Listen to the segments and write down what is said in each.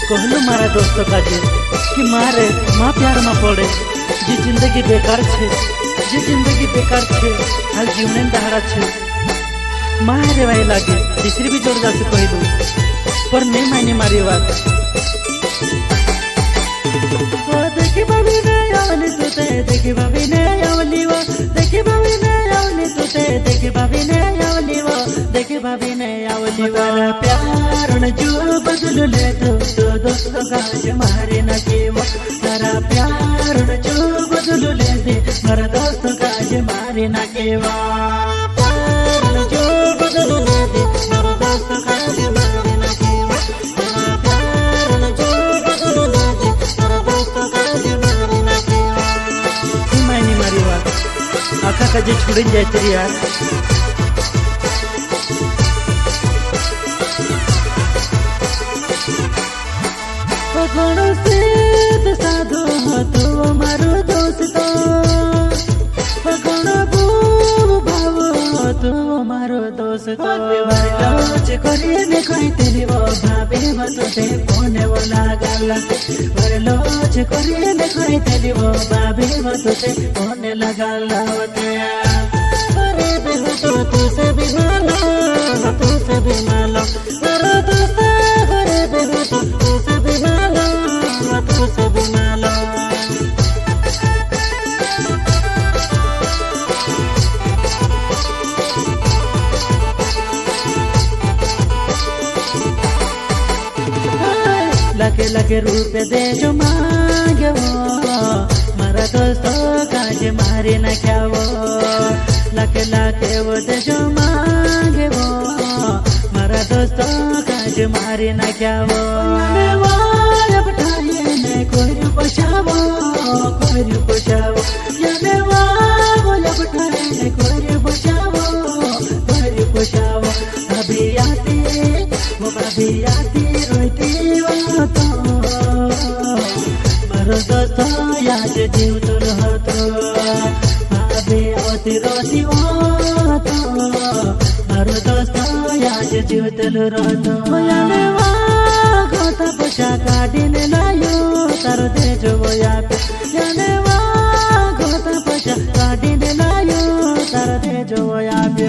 कहलू मारा दोस्तों का जे कि मारे माँ प्यार में पड़े जी जिंदगी बेकार छे, जी जिंदगी बेकार छे हाल जीवने दहाड़ा छे माँ रे भाई लागे तीसरी भी जोड़ जा से कहलू पर नहीं मायने मारी बात देखी भाभी ने आवली तुते देखी भाभी ने आवली वो देखी भाभी ने आवली तुते देखी भाभी ने आवली वो देखी भाभी ने आवली वो तारा प्यार न जो बदल ले तो दोस्तों का जे मारे न के वो तारा प्यार न जो बदल ले दे मारा दोस्तों का जे मारे न के वो प्यार न जो बदल ले दे मारा दोस्तों का जे मारे न के वो तारा प्यार न जो बदल ले दे मारा दोस्तों का जे मारे न के वो मायने मारी बात आका का जे छोड़ी जाए तेरी यार पकड़ो सिद्ध साधो तो मारो दोस्त पकड़ो बूब भावो तो मारो दोस्त लोच करिए ने कहीं तेरी वो भाभी बतोते कोने वो लगाला लोच करिए ने कहीं तेरी वो भाभी बतोते कोने लगाला होते अरे बेहू तो तू से भी मालो मेरा दोस्त अरे बेहू तो तू से भी मालो तू से भी मालो लगे लगे रूप दे जो मांगे वो मारा दोस्तों का जे मारे न क्या वो लगे लगे वो दे जो मांगे वो मारा दोस्तों का जे मारे न क्या वो अब ठाए ने कोई बचावो याने वो अब ठाए ने कोई बचावो अभी आती रोती वो तो मारो दोस्तों याद जीव तो रहतो अभी आती रोती वो तो मारो दोस्तों याद जीव तो रहतो याने गोता पछा काढीने लायो तारो दे जो वो याद याने गोता पछा काढीने लायो तारो दे जो वो याद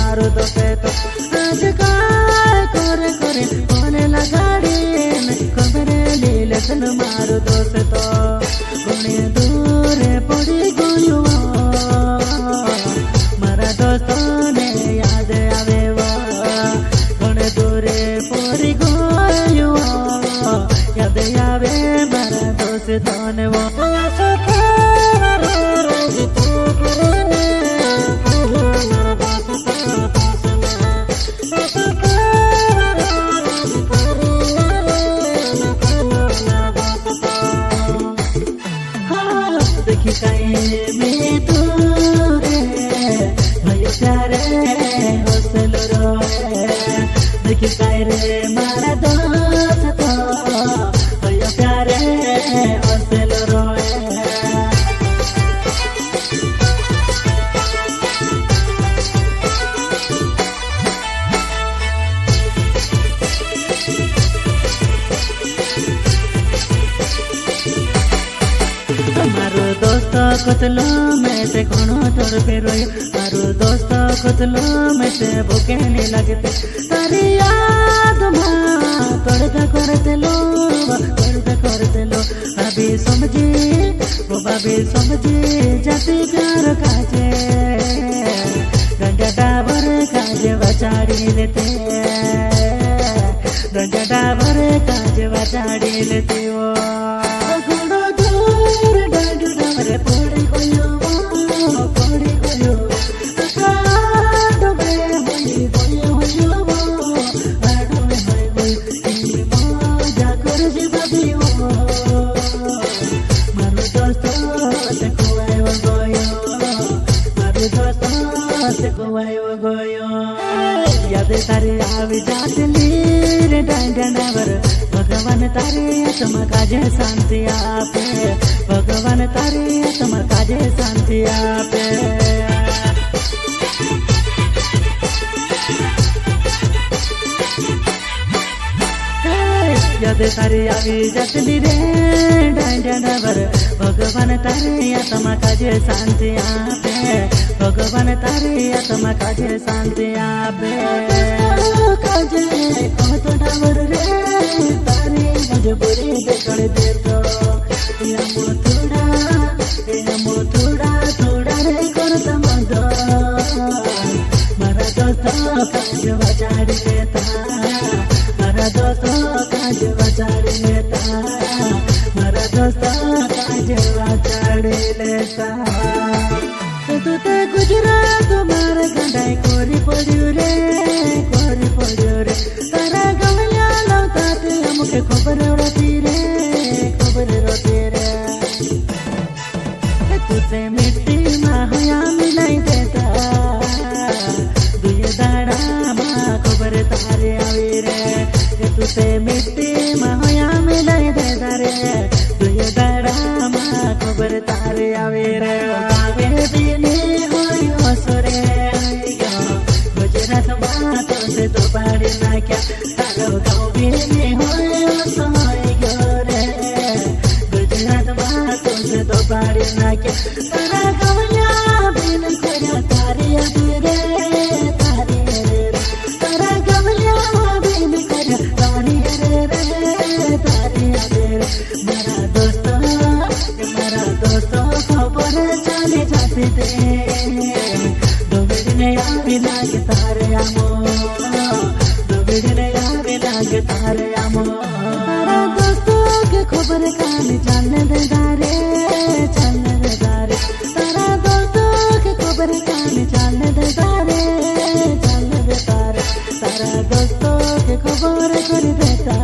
मारो दोस्त तो आज करे फोन लगाड़ी खबर लीले सन मारो दोस्त तो घणे दूर पड़ी गयो मारा दोस्तों ने याद आवे घणे दूर पड़ी गयो याद आवे मारा दोस्तों ने वो रे मारा दोस्त प्यारे कुतलो में से कोनो तोड़ पे रोई मारो दोस्त कुतलो में से भूखे नहीं लगते तारी याद मां तोड़ता करते लो भाभी समझी वो भाभी समझी जाती प्यार काजे गंजा डाबर काजे बचाड़ी लेते गंजा डाबर काजे बचाड़ी लेते वो घोड़ो दूर डांड डाबर पड़ी कोयो आडो में होई कोयो आडो में होई मजा कर जी भाभी मारो दोस्त से कोयो गोयो याद तारे आवी जातली रे डांडावर भगवान तारे आत्मा काजे शांति आपे भगवान तारे आत्मा काजे शांति आपे याद तारे आवी जातली रे डांडावर भगवान तारे आत्मा काजे शांति आपे भगवान तारे आत्मा काजे शांति आपे काजे तो डाबर रे तारे मजबूरी देखड़ देतो यामो थोड़ा रे करता मजा मारा दोस्त काजे बचाड़ी लेता मारा दोस्त काजे बचाड़ी लेता मारा दोस्त काजे बचाड़ी लेता तू ते गुजरात मारे गंडाई कोरी पड़ियो रे तारा गवल्या लवता ते मुके खबर रोती रे तुझे मिट्टी माया मिलाई देता दुए दाड़ा माँ खबर तारे आवे रे तुझे मिट्टी माया मिलाई देता रे दुए दाड़ा माँ खबर तारे आवे रे गुजरात बातों से तो पाड़ी ना क्या तारो गाँव भी नहीं हो रे गुजरात बातों से तो पाड़ी ना क्या तारा गवल्या भी नहीं खोया तारे रे तारा गवल्या भी नहीं खोया तारे मेरा दोस्तों खबर चले जाते थे आवे लागे तारे आमो तारा दोस्तों के खबर काने चलने दे दारे तारा दोस्तों के खबर काने चलने दे तारे तारा दोस्तों के खबर कर देता